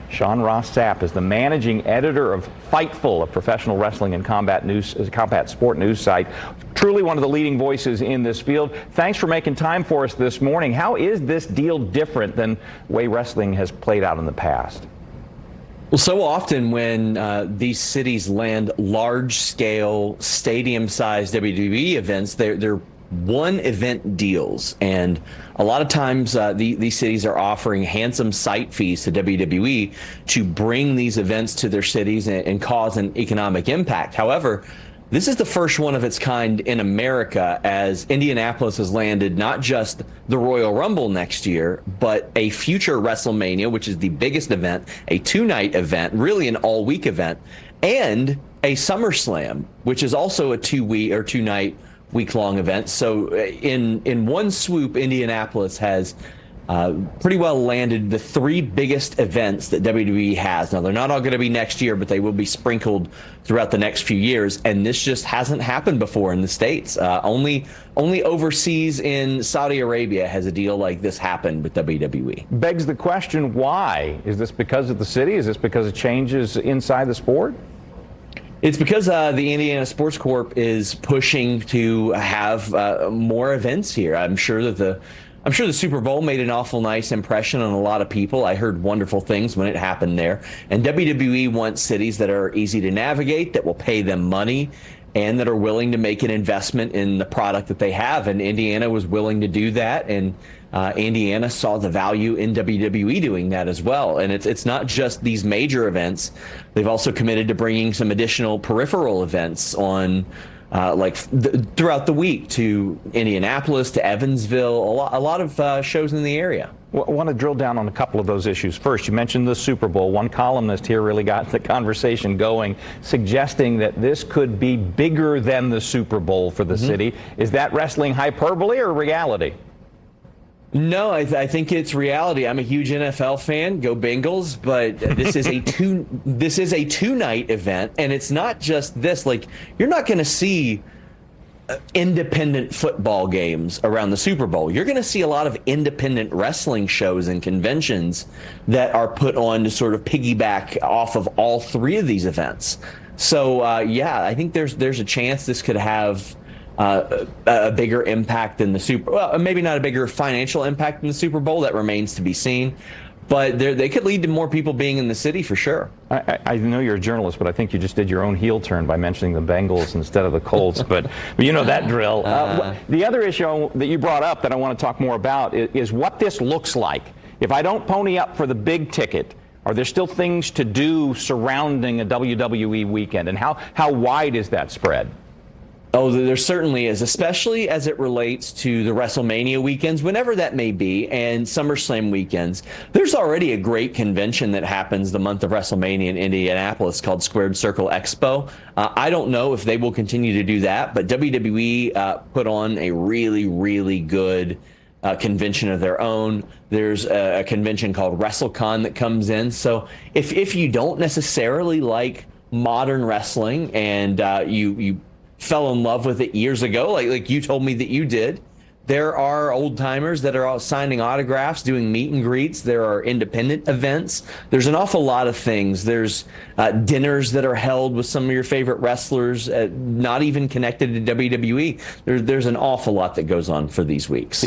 Sean Ross Sapp is the managing editor of Fightful, a professional wrestling and combat sport news site. Truly one of the leading voices in this field. Thanks for making time for us this morning. How is this deal different than the way wrestling has played out in the past? Well, so often when these cities land large-scale, stadium-sized WWE events, they're one-event deals, and a lot of times these cities are offering handsome site fees to WWE to bring these events to their cities and cause an economic impact. However, this is the first one of its kind in America, as Indianapolis has landed not just the Royal Rumble next year, but a future WrestleMania, which is the biggest event, a two-night event, really an all-week event, and a SummerSlam, which is also a two-night week-long event. So in one swoop, Indianapolis has pretty well landed the three biggest events that WWE has. Now, they're not all going to be next year, but they will be sprinkled throughout the next few years, and this just hasn't happened before in the States. Only overseas in Saudi Arabia has a deal like this happened with WWE. Begs the question, why? Is this because of the city? Is this because of changes inside the sport? It's because the Indiana Sports Corp is pushing to have more events here. I'm sure the Super Bowl made an awful nice impression on a lot of people. I heard wonderful things when it happened there. And WWE wants cities that are easy to navigate, that will pay them money, and that are willing to make an investment in the product that they have. And Indiana was willing to do that. And Indiana saw the value in WWE doing that as well. And it's not just these major events. They've also committed to bringing some additional peripheral events on throughout the week to Indianapolis, to Evansville, a lot of shows in the area. I want to drill down on a couple of those issues. First, you mentioned the Super Bowl. One columnist here really got the conversation going, suggesting that this could be bigger than the Super Bowl for the city. Is that wrestling hyperbole or reality? No, I think it's reality. I'm a huge NFL fan. Go Bengals! But this is a two-night event, and it's not just this. Like, you're not going to see independent football games around the Super Bowl. You're going to see a lot of independent wrestling shows and conventions that are put on to sort of piggyback off of all three of these events. So yeah, I think there's a chance this could have a bigger impact than the maybe not a bigger financial impact than the Super Bowl. That remains to be seen. But they could lead to more people being in the city for sure. I know you're a journalist, but I think you just did your own heel turn by mentioning the Bengals instead of the Colts. but you know that drill. The other issue that you brought up that I want to talk more about is what this looks like. If I don't pony up for the big ticket, are there still things to do surrounding a WWE weekend? And how wide is that spread? Oh, there certainly is, especially as it relates to the WrestleMania weekends, whenever that may be, and SummerSlam weekends. There's already a great convention that happens the month of WrestleMania in Indianapolis called Squared Circle Expo. I don't know if they will continue to do that, but WWE put on a really, really good convention of their own. There's a convention called WrestleCon that comes in. So if you don't necessarily like modern wrestling and you fell in love with it years ago, like you told me that you did, there are old timers that are all signing autographs, doing meet and greets. There are independent events. There's an awful lot of things. There's dinners that are held with some of your favorite wrestlers, not even connected to WWE. There's an awful lot that goes on for these weeks.